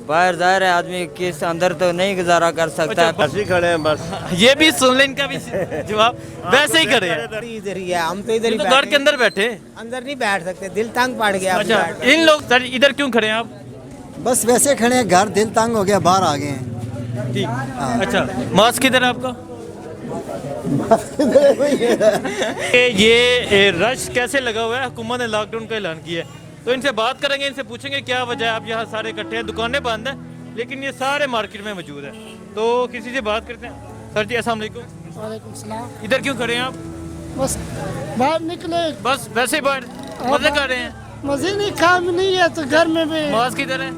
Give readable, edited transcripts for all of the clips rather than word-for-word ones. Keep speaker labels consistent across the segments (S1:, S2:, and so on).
S1: बाहर ज़ाहिर है आदमी किस अंदर तो नहीं गुजारा कर सकता है।
S2: बस ही खड़े हैं बस।
S3: ये भी सुन लें इनका भी जवाब, वैसे ही खड़े हैं।
S4: इधर ही है, हम तो इधर ही
S3: तो घर के अंदर बैठे।
S4: अंदर नहीं बैठ सकते, दिल तंग पड़ गया।
S3: अच्छा, इन लोग सर इधर क्यों खड़े हैं आप?
S5: बस वैसे खड़े हैं, घर दिल तंग हो गया, बाहर आ गए हैं।
S3: ठीक। अच्छा, मास्क किधर है आपका? ये रश कैसे लगा हुआ है? हुकूमत ने लॉकडाउन का ऐलान किया है, तो इनसे बात करेंगे, इनसे पूछेंगे क्या वजह है आप यहाँ सारे इकट्ठे हैं। दुकानें बंद हैं लेकिन ये सारे मार्केट में मौजूद है, तो किसी से बात करते हैं। सर जी अस्सलाम वालेकुम।
S6: वालेकुम सलाम।
S3: इधर क्यों खड़े हैं आप?
S6: बस बाहर निकले,
S3: बस वैसे ही बाहर मजे कर रहे हैं।
S6: मजे नहीं, काम नहीं है तो घर में भी।
S3: मास्क किधर है?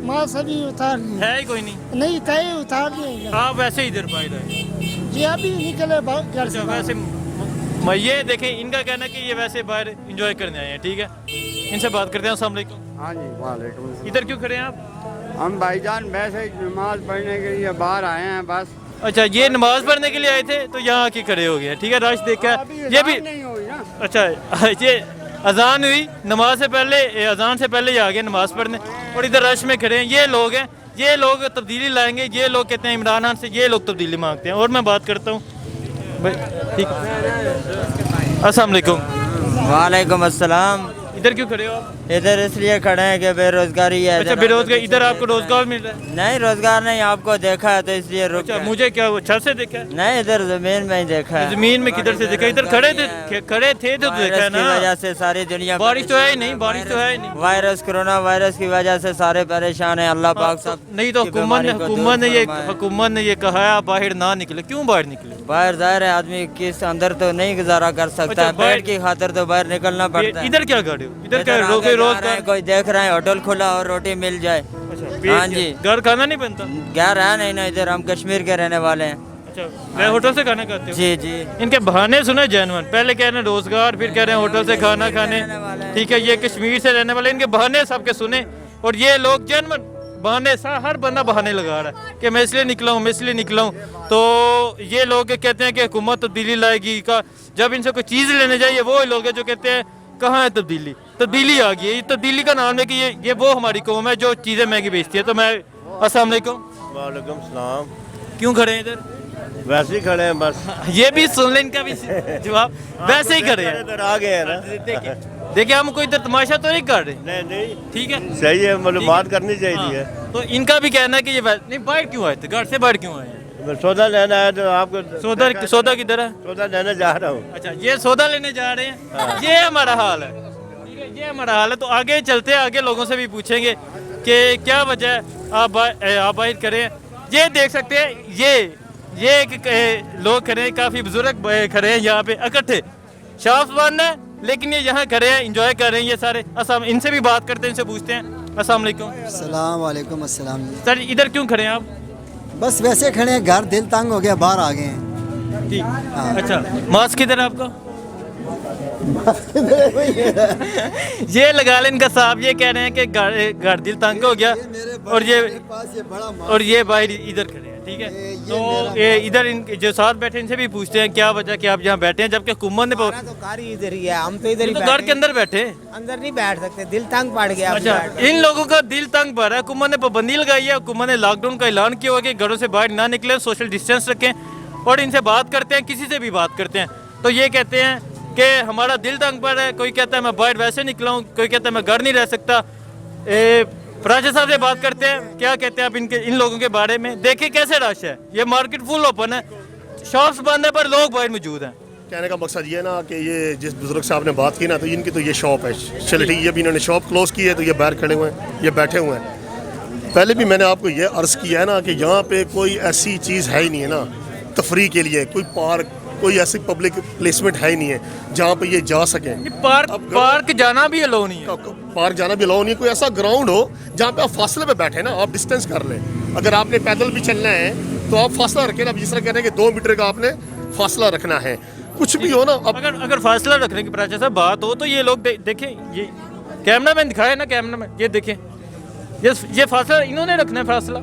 S6: मास्क अभी उतार लिए।
S3: है ही कोई नहीं।
S6: नहीं था, उतार लिए।
S3: आप वैसे ही इधर बाहर आए।
S6: जी अभी निकले घर से।
S3: अच्छा, वैसे ये देखें, इनका कहना है कि ये वैसे बाहर एंजॉय करने आए हैं। ठीक है, इनसे बात करते हैं। अस्सलाम वालेकुम।
S7: हाँ जी वालेकुम।
S3: इधर क्यों खड़े हैं आप?
S7: हम भाईजान वैसे ही नमाज पढ़ने के लिए बाहर आए हैं बस।
S3: अच्छा, ये नमाज पढ़ने के लिए आए थे तो यहाँ आके खड़े हो गए। ठीक है, रश देखा ये भी
S7: नहीं हुई ना।
S3: अच्छा, ये अजान हुई, नमाज से पहले अजान से पहले ही आ गए नमाज पढ़ने, और इधर रश में खड़े हैं। ये लोग हैं, ये लोग तब्दीली लाएंगे। ये लोग कहते हैं इमरान खान से, ये लोग तब्दीली मांगते हैं। और मैं बात करता हूँ ठीक। अस्सलाम वालेकुम।
S1: वालेकुम अस्सलाम।
S3: इधर क्यों खड़े हो आप?
S1: इधर इसलिए खड़े हैं कि बेरोजगारी है।
S3: अच्छा, बेरोजगार। इधर आपको रोजगार मिल रहा है?
S1: नहीं, रोजगार नहीं, आपको देखा है तो इसलिए रुक
S3: अच्छा,
S1: गए।
S3: मुझे क्या वो छत से देखा है?
S1: नहीं, इधर जमीन में ही देखा है।
S3: जमीन में किधर से देखा? इधर खड़े थे तो देखा है
S1: वायरस की वजह
S3: ना।
S1: से सारी दुनिया
S3: बारिश तो है ही नहीं, बारिश तो है ही नहीं।
S1: वायरस, कोरोना वायरस की वजह से सारे परेशान हैं। अल्लाह पाक सब
S3: नहीं तो
S1: की बीमारी को दूर फरमाए।
S3: हुकूमत ने ये कहा है आप बाहर ना निकले। क्यों बाहर निकले?
S1: बाहर ज़ाहिर है आदमी किस अंदर तो नहीं गुजारा कर सकता
S3: अच्छा,
S1: है। पेट की खातिर तो बाहर निकलना पड़ता है।
S3: इधर क्या खड़े हो? इधर क्या
S1: इधर आगे
S3: कोई
S1: जा रहे
S3: रोजगार?
S1: हैं, कोई देख रहे हैं होटल खुला और रोटी मिल जाए।
S3: अच्छा,
S1: हाँ जी।
S3: घर खाना नहीं बनता?
S1: घर है नहीं ना, इधर हम कश्मीर के रहने वाले हैं।
S3: अच्छा, मैं होटल से खाना खाते हो?
S1: जी जी।
S3: इनके बहाने सुने जेन्युइन, पहले कह रहे हैं रोजगार, फिर कह रहे हैं होटल से खाना खाने। ठीक है, ये कश्मीर से रहने वाले, इनके बहाने सबके सुने। और ये लोग जेन्युइन बहाने, हर बंदा बहाने लगा रहा है कि मैं इसलिए निकला हूँ, मैं इसलिए निकला हूँ। तो ये लोग कहते हैं कि हुकूमत तब्दीली लाएगी का, जब इनसे कोई चीज़ लेने जाइए वो लोग हैं जो कहते हैं कहाँ है तब्दीली। तब्दीली आ गई है। तब्दीली का नाम है कि ये वो हमारी कौम है जो चीज़ें महंगी बेचती है। तो मैं अस्सलाम वालेकुम।
S2: वालेकुम सलाम।
S3: क्यों खड़े हैं इधर?
S2: वैसे ही खड़े हैं बस।
S3: ये भी सुन लें इनका भी जवाब, वैसे ही खड़े हैं।
S2: इधर आ गए हैं ना।
S3: देखिए, हम कोई इधर तमाशा तो नहीं कर रहे।
S2: नहीं नहीं,
S3: ठीक है,
S2: सही है, मालूमात करनी चाहिए है।
S3: हाँ, तो इनका भी कहना है कि ये नहीं, बाहर क्यों आए थे? घर से बाहर क्यों आए हैं?
S2: मैं सौदा लेना है तो आपको
S3: सौदा किधर है?
S2: सौदा लेने जा रहा हूँ।
S3: अच्छा, ये सौदा लेने जा रहे हैं। ये हमारा हाल है। ठीक है, ये हमारा हाल है। तो आगे चलते हैं, आगे लोगों से भी पूछेंगे कि क्या वजह है आप बाहर करें। ये देख सकते हैं, ये एक लोग खड़े हैं, काफ़ी बुजुर्ग खड़े हैं यहाँ पे इकट्ठे। शॉप्स बंद है लेकिन ये यहाँ खड़े हैं, इंजॉय कर रहे हैं ये सारे। असम इनसे भी बात करते हैं, इनसे पूछते हैं। अस्सलाम वालेकुम।
S5: सलाम वालेकुम अस्सलाम जी।
S3: सर इधर क्यों खड़े हैं आप?
S5: बस वैसे खड़े हैं, घर दिल तंग हो गया, बाहर आ गए हैं।
S3: ठीक। अच्छा, मास्क किधर है आपका? ये लगा लें इनका साहब, ये कह रहे हैं कि घर दिल तंग हो गया, और ये बाहर इधर खड़े हैं। ठीक है, तो इधर जो साथ बैठे इनसे भी पूछते हैं क्या वजह कि आप यहाँ बैठे हैं, जबकि हुकूमत ने
S4: तो कार ही इधर ही है, हम तो इधर ही
S3: तो घर के अंदर बैठे।
S4: अंदर नहीं बैठ सकते, दिल तंग पड़ गया।
S3: अच्छा, इन लोगों का दिल तंग पड़ रहा है। हुकूमत ने पाबंदी लगाई है, हुकूमत ने लॉकडाउन का ऐलान किया हुआ कि घरों से बाहर ना निकले, सोशल डिस्टेंस रखें। और इनसे बात करते हैं, किसी से भी बात करते हैं, तो ये कहते हैं कि हमारा दिल तंग पड़ रहा है। कोई कहता है मैं बाहर वैसे निकला हूँ, कोई कहता है मैं घर नहीं रह सकता। फराज साहब से बात करते हैं, क्या कहते हैं आप इन लोगों के बारे में। देखिए कैसे रश है, ये मार्केट फुल ओपन है, शॉप्स बंद है पर लोग बाहर मौजूद हैं।
S8: कहने का मकसद ये ना कि ये जिस बुजुर्ग साहब ने बात की ना, तो इनकी तो ये शॉप है, चलिए ठीक, ये भी इन्होंने शॉप क्लोज़ की है, तो ये बाहर खड़े हुए हैं, ये बैठे हुए हैं। पहले भी मैंने आपको ये अर्ज़ किया है ना कि यहाँ पे कोई ऐसी चीज़ है ही नहीं है ना तफरी के लिए, कोई पार्क, कोई ऐसी पब्लिक प्लेसमेंट है ही नहीं है जहाँ पे ये जा सकें।
S3: पार्क जाना भी अलाउ नहीं है।
S8: पार्क जाना भी अलाउ नहीं है। कोई ऐसा ग्राउंड हो जहाँ पे आप फासले पे बैठे ना, आप डिस्टेंस कर लें। अगर आपने पैदल भी चलना है तो आप फासला रखें ना, जिस तरह कह रहे हैं कि 2 मीटर का आपने फासला रखना है। कुछ भी हो ना,
S3: अगर फासला रखने की प्राचा साहब बात हो तो ये लोग देखें, ये कैमरा मैन दिखाया ना, कैमरा मैन ये देखें, ये फासला इन्होंने रखना है। फासला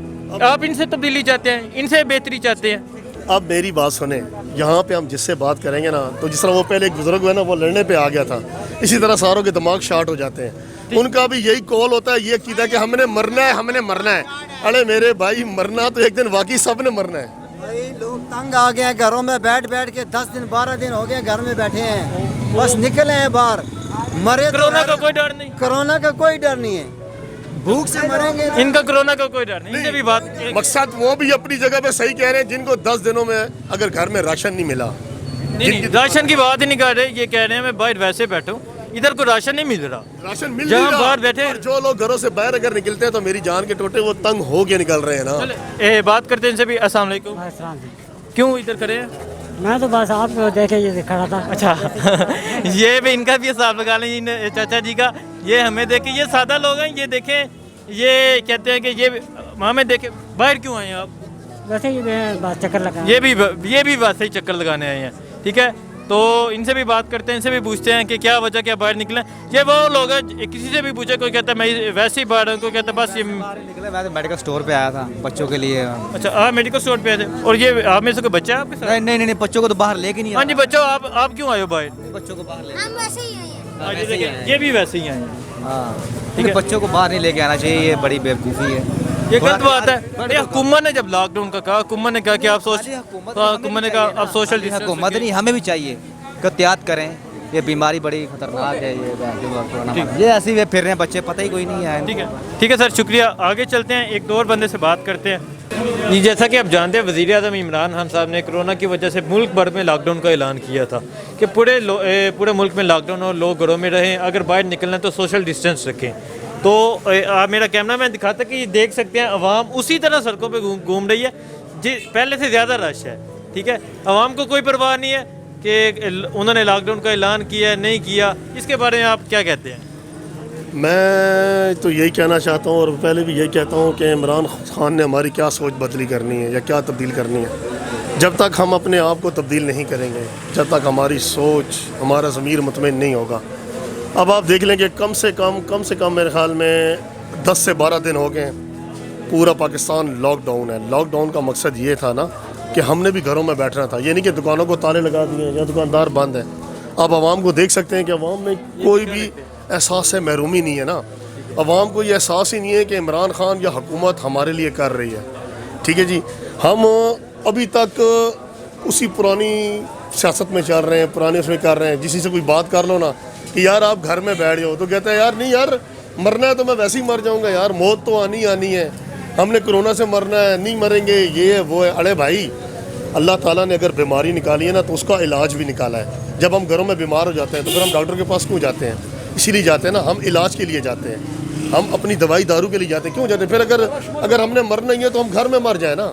S3: आप इनसे तब्दीली चाहते हैं, इनसे बेहतरी चाहते हैं।
S8: अब मेरी बात सुने, यहाँ पे हम जिससे बात करेंगे ना, तो जिस तरह वो पहले एक बुजुर्ग है ना, वो लड़ने पे आ गया था, इसी तरह सारों के दिमाग शार्ट हो जाते हैं। ان کا بھی یہی کال ہوتا ہے, یہ کیدا کہ ہم نے مرنا ہے. ارے میرے بھائی مرنا تو ایک دن واقعی سب نے مرنا ہے.
S5: بھائی لوگ تنگ آ گئے ہیں, گھروں میں بیٹھ کے 10 دن 12 دن ہو گئے گھر میں بیٹھے ہیں, بس نکلے ہیں باہر. مرے تو
S3: کورونا کا کوئی ڈر نہیں,
S5: کورونا کا کوئی ڈر نہیں ہے, بھوک سے مریں گے.
S3: ان کا کورونا کا کوئی ڈر نہیں. ان سے بھی بات
S8: مقصد وہ بھی اپنی جگہ پہ صحیح کہہ رہے ہیں, جن کو 10 دنوں میں اگر گھر میں راشن نہیں ملا.
S3: نہیں, راشن کی بات ہی نہیں کر رہے, یہ کہہ رہے ہیں میں باہر ویسے بیٹھا ہوں, ادھر کو راشن نہیں مل رہا.
S8: راشن مل
S3: جہاں
S8: رہا,
S3: باہر بیٹھے,
S8: اور جو لوگ گھروں سے باہر اگر نکلتے ہیں تو میری جان کے ٹوٹے وہ تنگ ہو کے نکل رہے ہیں نا.
S3: بات کرتے ہیں ان سے بھی. السلام علیکم. کیوں ادھر کھڑے ہیں؟
S6: میں تو بس آپ کو دیکھے یہ کھڑا تھا.
S3: اچھا یہ بھی ان کا بھی حساب لگا لیں چاچا جی کا. یہ ہمیں دیکھیں, یہ سادہ لوگ ہیں, یہ دیکھیں یہ کہتے ہیں کہ یہ ہمیں دیکھیں باہر کیوں آئے ہیں آپ؟
S6: ویسے ہی بس چکر لگا.
S3: یہ بھی ویسے ہی چکر لگانے آئے ہیں. ٹھیک ہے, تو ان سے بھی بات کرتے ہیں, ان سے بھی پوچھتے ہیں کہ کیا وجہ کیا باہر نکلے. یہ وہ لوگ ہیں, کسی سے بھی پوچھے, کوئی کہتا ہے میں ویسے ہی باہر ہوں, کوئی کہتا ہے بس یہ
S9: نکلے. میں تو میڈیکل اسٹور پہ آیا تھا بچوں کے لیے.
S3: اچھا آپ میڈیکل اسٹور پہ آئے تھے, اور یہ آپ میں سے کوئی بچہ ہے آپ کے ساتھ؟
S9: نہیں بچوں کو تو باہر لے کے نہیں.
S3: ہاں جی بچوں, آپ کیوں آئے ہو باہر؟
S9: بچوں کو باہر لے,
S10: ہم ویسے ہی آئے ہیں.
S3: یہ بھی ویسے ہی آئے ہیں.
S9: ہاں بچوں کو باہر نہیں لے کے آنا چاہیے, یہ بڑی بیوقوفی ہے.
S3: یہ غلط بات ہے. حکومت نے جب لاک ڈاؤن کا کہا, حکومت نے کہا کہ آپ حکومت نے کہا آپ سوشل ڈسٹینس.
S9: حکومت نہیں, ہمیں بھی چاہیے کہ احتیاط کریں. یہ بیماری بڑی خطرناک ہے, یہ ایسے ہی پھر رہے ہیں بچے, پتہ ہی کوئی نہیں ہے.
S3: ٹھیک ہے سر, شکریہ. آگے چلتے ہیں, ایک دو اور بندے سے بات کرتے ہیں. جی جیسا کہ آپ جانتے ہیں, وزیر اعظم عمران خان صاحب نے کرونا کی وجہ سے ملک بھر میں لاک ڈاؤن کا اعلان کیا تھا کہ پورے ملک میں لاک ڈاؤن ہو, لوگ گھروں میں رہیں, اگر باہر نکلنا تو سوشل ڈسٹینس رکھیں. تو آپ میرا کیمرہ مین دکھاتا کہ یہ دیکھ سکتے ہیں عوام اسی طرح سڑکوں پہ گھوم رہی ہے, جی پہلے سے زیادہ رش ہے. ٹھیک ہے, عوام کو کوئی پرواہ نہیں ہے کہ انہوں نے لاک ڈاؤن کا اعلان کیا ہے نہیں کیا. اس کے بارے میں آپ کیا کہتے ہیں؟
S8: میں تو یہی کہنا چاہتا ہوں, اور پہلے بھی یہی کہتا ہوں کہ عمران خان نے ہماری کیا سوچ بدلی کرنی ہے یا کیا تبدیل کرنی ہے. جب تک ہم اپنے آپ کو تبدیل نہیں کریں گے, جب تک ہماری سوچ, ہمارا ضمیر مطمئن نہیں ہوگا. اب آپ دیکھ لیں کہ کم سے کم میرے خیال میں 10 سے 12 دن ہو گئے ہیں پورا پاکستان لاک ڈاؤن ہے. لاک ڈاؤن کا مقصد یہ تھا نا کہ ہم نے بھی گھروں میں بیٹھنا تھا, یہ نہیں کہ دکانوں کو تالے لگا دیے یا دکاندار بند ہیں. آپ عوام کو دیکھ سکتے ہیں کہ عوام میں کوئی بھی احساس سے محرومی نہیں ہے نا. عوام کو یہ احساس ہی نہیں ہے کہ عمران خان یا حکومت ہمارے لیے کر رہی ہے. ٹھیک ہے جی, ہم ابھی تک اسی پرانی سیاست میں چل رہے ہیں, پرانے اس میں کر رہے ہیں. کسی سے کوئی بات کر لو نا کہ یار آپ گھر میں بیٹھ جاؤ, تو کہتا ہے یار نہیں یار مرنا ہے تو میں ویسے ہی مر جاؤں گا یار, موت تو آنی ہے, ہم نے کرونا سے مرنا ہے, نہیں مریں گے, یہ ہے وہ ہے. ارے بھائی اللہ تعالیٰ نے اگر بیماری نکالی ہے نا تو اس کا علاج بھی نکالا ہے. جب ہم گھروں میں بیمار ہو جاتے ہیں تو پھر ہم ڈاکٹر کے پاس کیوں جاتے ہیں؟ اسی لیے جاتے ہیں نا, ہم علاج کے لیے جاتے ہیں, ہم اپنی دوائی دارو کے لیے جاتے ہیں. کیوں جاتے ہیں؟ پھر اگر ہم نے مرنا ہی ہے تو ہم گھر میں مر جائیں نا,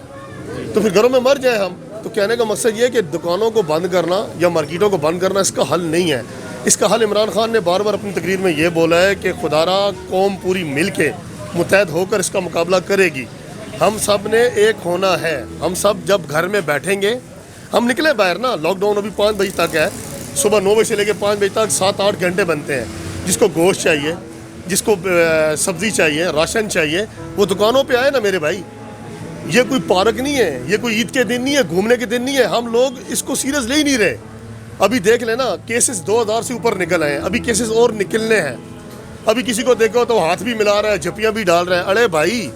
S8: تو پھر گھروں میں مر جائیں ہم. تو کہنے کا مقصد یہ ہے کہ دکانوں کو بند کرنا یا مارکیٹوں کو بند کرنا اس کا حل نہیں ہے. اس کا حل عمران خان نے بار بار اپنی تقریر میں یہ بولا ہے کہ خدارا قوم پوری مل کے متحد ہو کر اس کا مقابلہ کرے گی. ہم سب نے ایک ہونا ہے. ہم سب جب گھر میں بیٹھیں گے, ہم نکلے باہر نا, لاک ڈاؤن ابھی 5 بجے تک ہے, صبح 9 بجے سے لے کے 5 بجے تک 7-8 گھنٹے بنتے ہیں. جس کو گوشت چاہیے, جس کو سبزی چاہیے, راشن چاہیے, وہ دکانوں پہ آئے نا میرے بھائی. یہ کوئی پارک نہیں ہے, یہ کوئی عید کے دن نہیں ہے, گھومنے کے دن نہیں ہے. ہم لوگ اس کو سیریس لے ہی نہیں رہے. ابھی دیکھ لینا کیسز 2000 سے اوپر نکل آئے ہیں, ابھی کیسز اور نکلنے ہیں. ابھی کسی کو دیکھو تو ہاتھ بھی ملا رہا ہے, جھپیاں بھی ڈال رہا ہے. ارے بھائی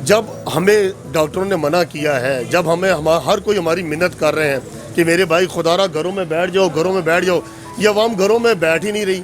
S8: جب ہمیں ڈاکٹروں نے منع کیا ہے, جب ہر کوئی ہماری منت کر رہے ہیں کہ میرے بھائی خدارا گھروں میں بیٹھ جاؤ, یہ عوام گھروں میں بیٹھ ہی نہیں رہی.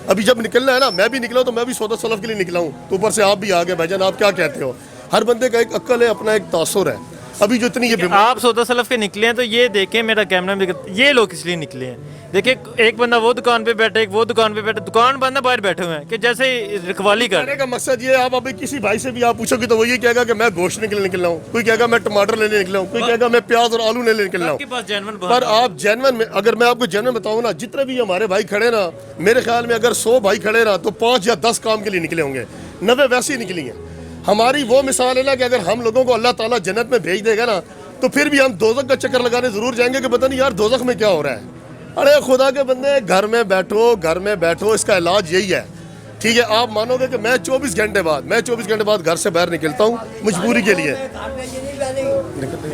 S8: ابھی جب نکلنا ہے نا, میں بھی نکلا تو میں بھی سودا سلف کے لیے نکلا ہوں, تو اوپر سے آپ بھی آ گئے. بھائی جان آپ کیا کہتے ہو؟ ہر بندے کا ایک عقل ہے, اپنا ایک تاثر ہے. ابھی جو اتنی یہ
S3: آپ سودا سلف کے نکلے ہیں تو یہ دیکھیں, میرا کیمرہ میں یہ لوگ اس لیے نکلے ہیں. دیکھیں ایک بندہ وہ دکان پہ بیٹھا, ایک وہ دکان پہ بیٹھا, دکان بندہ باہر بیٹھے ہوئے ہیں کہ جیسے رکھوالی کرنے
S8: کا مقصد یہ ہے. آپ ابھی کسی بھائی سے بھی آپ پوچھو گے تو وہ یہ کہے گا کہ میں گوشت نکلا ہوں, کوئی کہے گا میں ٹماٹر لینے نکلا ہوں, کوئی کہے گا میں پیاز اور آلو لینے نکلا ہوں. پر آپ جینون میں, اگر میں آپ کو جینون بتاؤں نا, جتنے بھی ہمارے بھائی کھڑے نا, میرے خیال میں اگر 100 بھائی کھڑے نا تو 5 یا 10 کام کے لیے نکلے ہوں گے, 90 ویسے ہی نکلی ہیں. ہماری وہ مثال ہے نا کہ اگر ہم لوگوں کو اللہ تعالیٰ جنت میں بھیج دے گا نا تو پھر بھی ہم دوزخ کا چکر لگانے ضرور جائیں گے کہ پتہ نہیں یار دوزخ میں کیا ہو رہا ہے. ارے خدا کے بندے گھر میں بیٹھو, اس کا علاج یہی ہے. ٹھیک ہے, آپ مانو گے کہ میں 24 گھنٹے بعد گھر سے باہر نکلتا ہوں مجبوری کے لیے.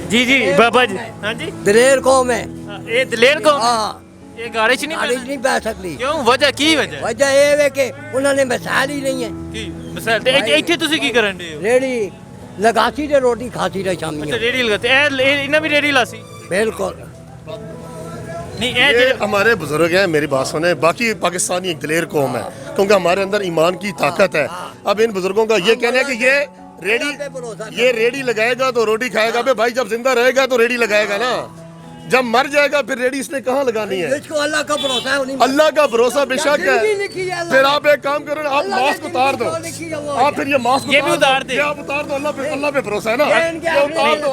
S3: جی بابا جی, ہاں جی,
S4: دلیر قوم ہے,
S3: یہ دلیر قوم, ਇਹ ਗਾੜੀ 'ਚ ਨਹੀਂ
S4: गाड़ी नहीं बैठ सकती
S3: ਕਿਉਂ ਵਜ੍ਹਾ ਕੀ ਵਜ੍ਹਾ
S4: वजह ये है कि उन्होंने मिसाल ही नहीं है
S3: ਕੀ ਮਿਸਾਲ ਤੇ ਇੱਥੇ ਤੁਸੀਂ ਕੀ ਕਰਨ ਦੇ ਹੋ
S4: रेड़ी लगाती थे रोटी खाती रहे शामी
S3: ਅੱਛਾ ਰੇੜੀ ਲਗਾਤੇ ਇਹ ਇਹਨਾਂ ਵੀ ਰੇੜੀ ਲਾਸੀ
S4: बिल्कुल
S3: ਨਹੀਂ ਇਹ
S8: ये
S3: ਜਿਹੜੇ
S8: हमारे बुजुर्ग हैं, मेरी बात सुने। बाकी पाकिस्तानी एक दिलेर कौम है, क्योंकि हमारे अंदर ईमान की ताकत है। अब इन बुजुर्गों का ये कहना है कि ये रेडी लगाएगा तो रोटी खाएगा। बे भाई, जब जिंदा रहेगा तो रेडी लगाएगा ना, जब मर जाएगा फिर रेडी इसने कहाँ लगानी है?
S4: इसको अल्लाह का भरोसा है
S8: अल्लाह का भरोसा बेशक है।
S4: लिखी है अल्लाह
S8: फिर आप एक काम करो ना, आप मास्क उतार दो। आप फिर ये मास्क
S3: ये भी उतार दे।
S8: ये आप उतार दो। अल्लाह पे भरोसा है ना,
S4: इनके
S8: ये उतार दो।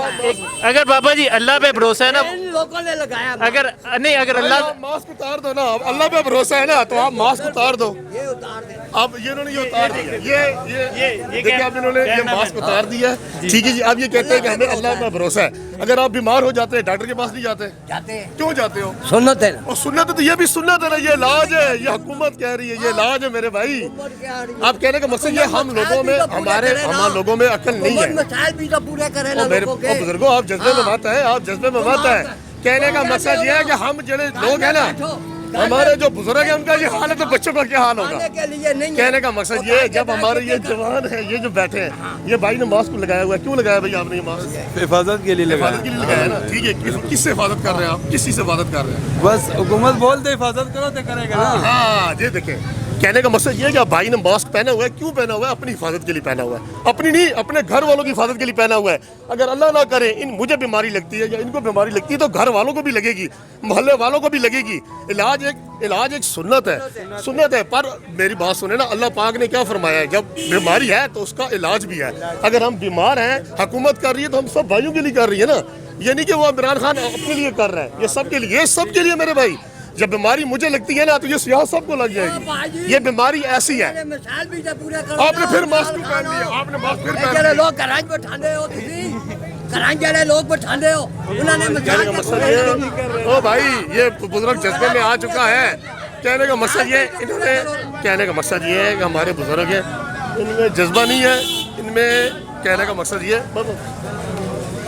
S3: अगर बाबा जी अल्लाह पे भरोसा है ना,
S4: इन लोगों ने लगाया
S3: अगर नहीं अगर अल्लाह
S8: आप मास्क उतार दो ना, अल्लाह पे भरोसा है ना, तो आप मास्क उतार दो।
S4: ये उतार दे
S8: अब ये इन्होंने ये उतार दिया, ये देखिए अब इन्होंने ये मास्क उतार दिया है। ठीक है जी, अब ये कहते हैं कि हमें अल्लाह पे भरोसा है। अगर आप बीमार हो जाते हैं डॉक्टर के पास नहीं जाते?
S4: जाते हैं
S8: क्यों जाते हो?
S4: सुन्नत है ना
S8: और सुन्नत तो ये भी सुन्नत है ना, ये इलाज है। ये हुकूमत कह रही है ये इलाज है मेरे भाई। आप कहने का मकसद ये हम लोगों में हमारे लोगों में अक्ल नहीं है।
S4: मिसाल भी तो पूरे करे ना
S8: और मेरे
S4: लोगों के
S8: बुजुर्गो, आप जज्बे में मत है, आप जज्बे में मत है। कहने का मकसद ये है कि हम जो लोग हैं ना, हमारे जो बुजुर्ग हैं, उनका ये हाल है तो बच्चों का क्या हाल होगा?
S4: खाने के लिए नहीं है।
S8: कहने का मकसद ये है, जब हमारे ये जवान है, ये जो बैठे हैं, ये भाई ने मास्क लगाया हुआ है। क्यों लगाया भाई आपने ये मास्क?
S7: हिफाजत के लिए
S8: हिफाजत के लिए लगाया है ना। ठीक है, किससे हिफाजत कर रहे हैं आप? किस चीज़ से हिफाजत कर रहे हैं?
S7: बस हुकूमत बोलते हिफाजत करो तो करेगा ना।
S8: हाँ, ये देखें, कहने का मकसद ये है कि आप भाई ने मास्क पहना हुआ है। क्यों पहना हुआ है? अपनी हिफाजत के लिए पहना हुआ है, अपनी नहीं, अपने घर वालों की हिफाजत के लिए पहना हुआ है। अगर अल्लाह ना करे मुझे बीमारी लगती है या इनको बीमारी लगती है तो घर वालों को भी लगेगी, मोहल्ले वालों को भी लगेगी। इलाज एक सुन्नत है। पर मेरी बात सुने ना, अल्लाह पाक ने क्या फरमाया है, जब बीमारी है तो उसका इलाज भी है। अगर हम बीमार हैं, हुकूमत कर रही है तो हम सब भाइयों के लिए कर रही है ना। ये नहीं कि वो इमरान खान अपने लिए कर रहा है, ये सबके लिए मेरे भाई। जब बीमारी मुझे लगती है ना तो ये सियाह सबको लग जाएगी। ये बीमारी ऐसी है।
S4: मिसाल भी तो पूरे करो
S8: आपने फिर मास्क भी पहन लिया, आपने मास्क फिर पहन लिया।
S4: लोग कराच बैठाने हो कराच जड़े लोग बैठाने हो उन्होंने
S8: कहने का मकसद ये, ओ भाई, ये बुजुर्ग जज्बे में आ चुका है। कहने का मकसद ये, इन्होंने कहने का मकसद ये है कि हमारे बुजुर्ग हैं, इनमें जज्बा नहीं है, इनमें कहने का मकसद ये।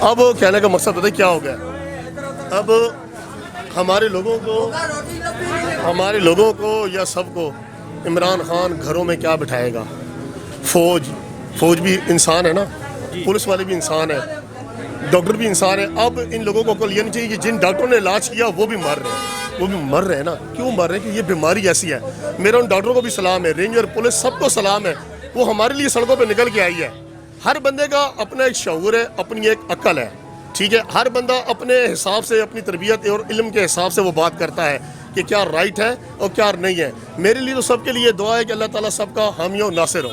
S8: अब कहने का मकसद बताइए क्या हो गया? अब हमारे लोगों को या सबको इमरान खान घरों में क्या बिठाएगा? फौज भी इंसान है ना, पुलिस वाले भी इंसान है, डॉक्टर भी इंसान है। अब इन लोगों को कल ये नहीं चाहिए कि जिन डॉक्टरों ने इलाज किया वो भी मर रहे हैं ना। क्यों मर रहे हैं? कि ये बीमारी ऐसी है। मेरा उन डॉक्टरों को भी सलाम है, रेंजर पुलिस सबको सलाम है। वो हमारे लिए सड़कों पर निकल के आई है। हर बंदे का अपना एक शऊर है, अपनी एक अक्ल है। ठीक है, हर बंदा अपने हिसाब से, अपनी तरबियत और इल्म के हिसाब से वो बात करता है कि क्या राइट है और क्या नहीं है। मेरे लिए तो सबके लिए दुआ है कि अल्लाह ताला सबका हामी और नासिर हो।